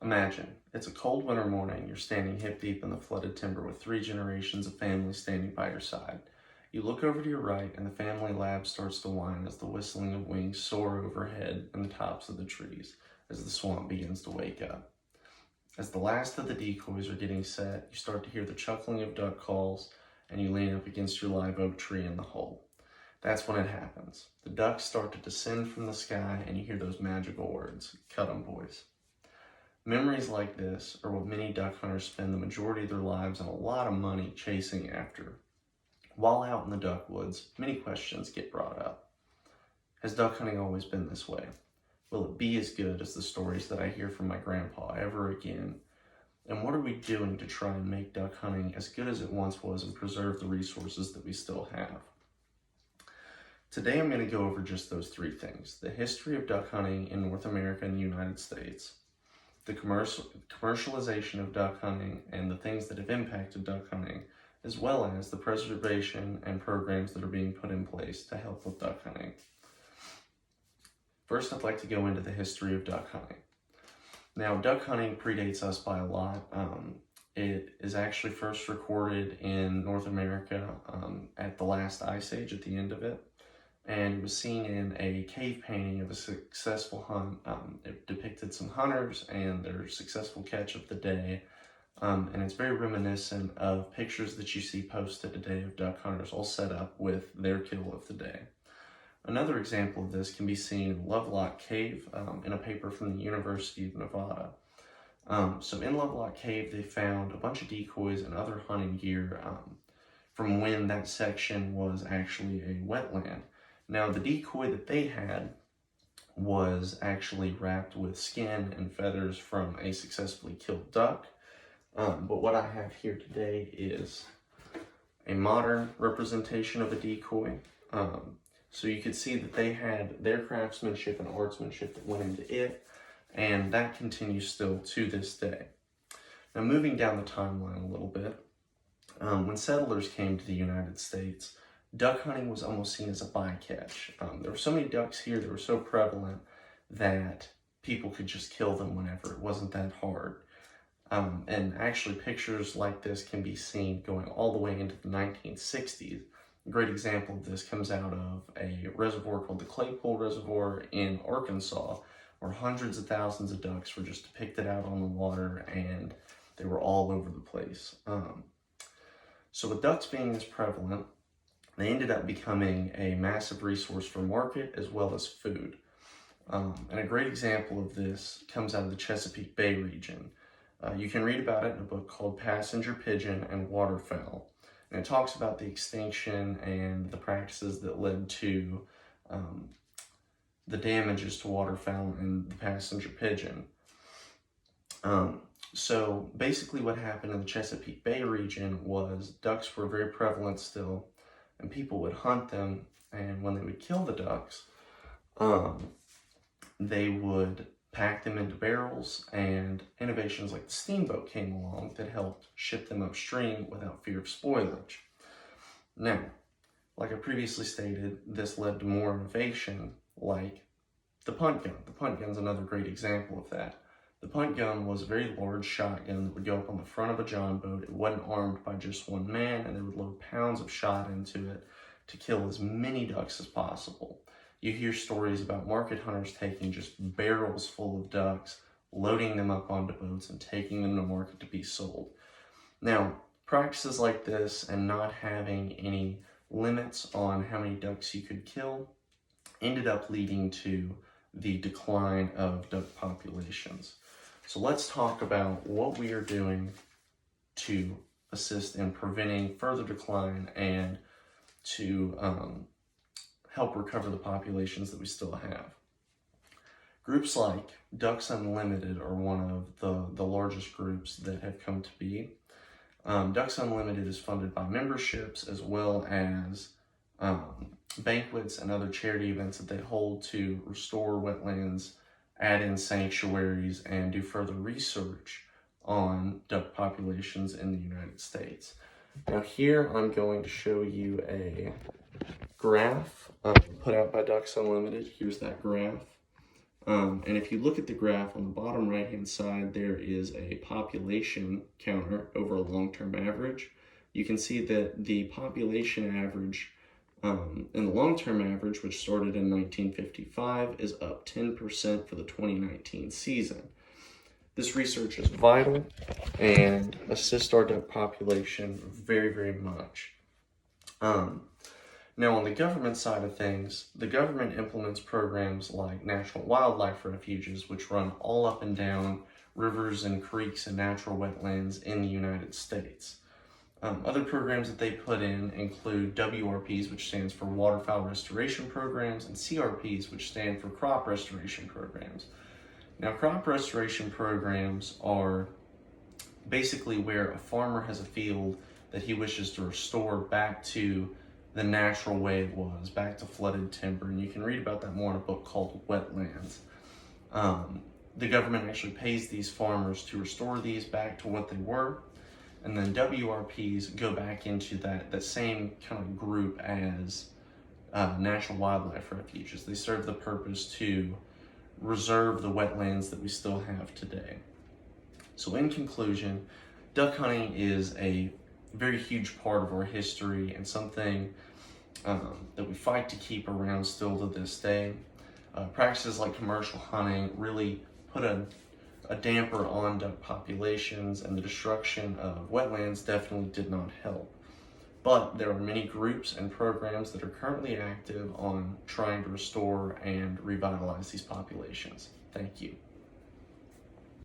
Imagine, it's a cold winter morning, you're standing hip deep in the flooded timber with 3 generations of families standing by your side. You look over to your right and the family lab starts to whine as the whistling of wings soar overhead in the tops of the trees as the swamp begins to wake up. As the last of the decoys are getting set, you start to hear the chuckling of duck calls and you lean up against your live oak tree in the hole. That's when it happens. The ducks start to descend from the sky and you hear those magical words, "Cut 'em, boys." Memories like this are what many duck hunters spend the majority of their lives and a lot of money chasing after. While out in the duck woods, many questions get brought up. Has duck hunting always been this way? Will it be as good as the stories that I hear from my grandpa ever again? And what are we doing to try and make duck hunting as good as it once was and preserve the resources that we still have? Today I'm going to go over just those 3 things: the history of duck hunting in North America and the United States, the commercialization of duck hunting and the things that have impacted duck hunting, as well as the preservation and programs that are being put in place to help with duck hunting. First, I'd like to go into the history of duck hunting. Now, duck hunting predates us by a lot. It is actually first recorded in North America at the last ice age, at the end of it. And it was seen in a cave painting of a successful hunt. It depicted some hunters and their successful catch of the day. And it's very reminiscent of pictures that you see posted today of duck hunters all set up with their kill of the day. Another example of this can be seen in Lovelock Cave in a paper from the University of Nevada. So in Lovelock Cave, they found a bunch of decoys and other hunting gear from when that section was actually a wetland. Now, the decoy that they had was actually wrapped with skin and feathers from a successfully killed duck. But what I have here today is a modern representation of a decoy. So you could see that they had their craftsmanship and artsmanship that went into it, and that continues still to this day. Now, moving down the timeline a little bit, when settlers came to the United States, duck hunting was almost seen as a bycatch. There were so many ducks here that were so prevalent that people could just kill them whenever. It wasn't that hard. And actually pictures like this can be seen going all the way into the 1960s. A great example of this comes out of a reservoir called the Claypool Reservoir in Arkansas, where hundreds of thousands of ducks were just depicted out on the water and they were all over the place. So with ducks being as prevalent, they ended up becoming a massive resource for market as well as food. And a great example of this comes out of the Chesapeake Bay region. You can read about it in a book called Passenger Pigeon and Waterfowl. And it talks about the extinction and the practices that led to the damages to waterfowl and the passenger pigeon. So basically what happened in the Chesapeake Bay region was ducks were very prevalent still, and people would hunt them, and when they would kill the ducks, they would pack them into barrels, and innovations like the steamboat came along that helped ship them upstream without fear of spoilage. Now, like I previously stated, this led to more innovation like the punt gun. The punt gun's another great example of that. The punt gun was a very large shotgun that would go up on the front of a john boat. It wasn't armed by just one man, and they would load pounds of shot into it to kill as many ducks as possible. You hear stories about market hunters taking just barrels full of ducks, loading them up onto boats, and taking them to market to be sold. Now, practices like this and not having any limits on how many ducks you could kill ended up leading to the decline of duck populations. So let's talk about what we are doing to assist in preventing further decline and to help recover the populations that we still have. Groups like Ducks Unlimited are one of the largest groups that have come to be. Ducks Unlimited is funded by memberships as well as banquets and other charity events that they hold to restore wetlands, add in sanctuaries, and do further research on duck populations in the United States. Now here I'm going to show you a graph put out by Ducks Unlimited. Here's that graph. And if you look at the graph on the bottom right-hand side, there is a population counter over a long-term average. You can see that the population average in the long-term average, which started in 1955, is up 10% for the 2019 season. This research is vital and assists our duck population very, very much. Now, on the government side of things, the government implements programs like national wildlife refuges, which run all up and down rivers and creeks and natural wetlands in the United States. Other programs that they put in include WRPs, which stands for Waterfowl Restoration Programs, and CRPs, which stand for Crop Restoration Programs. Now, crop restoration programs are basically where a farmer has a field that he wishes to restore back to the natural way it was, back to flooded timber, and you can read about that more in a book called Wetlands. The government actually pays these farmers to restore these back to what they were, and then WRPs go back into that same kind of group as natural wildlife refuges. They serve the purpose to reserve the wetlands that we still have today. So in conclusion, duck hunting is a very huge part of our history and something that we fight to keep around still to this day. Practices like commercial hunting really put a damper on duck populations, and the destruction of wetlands definitely did not help. But there are many groups and programs that are currently active on trying to restore and revitalize these populations. Thank you.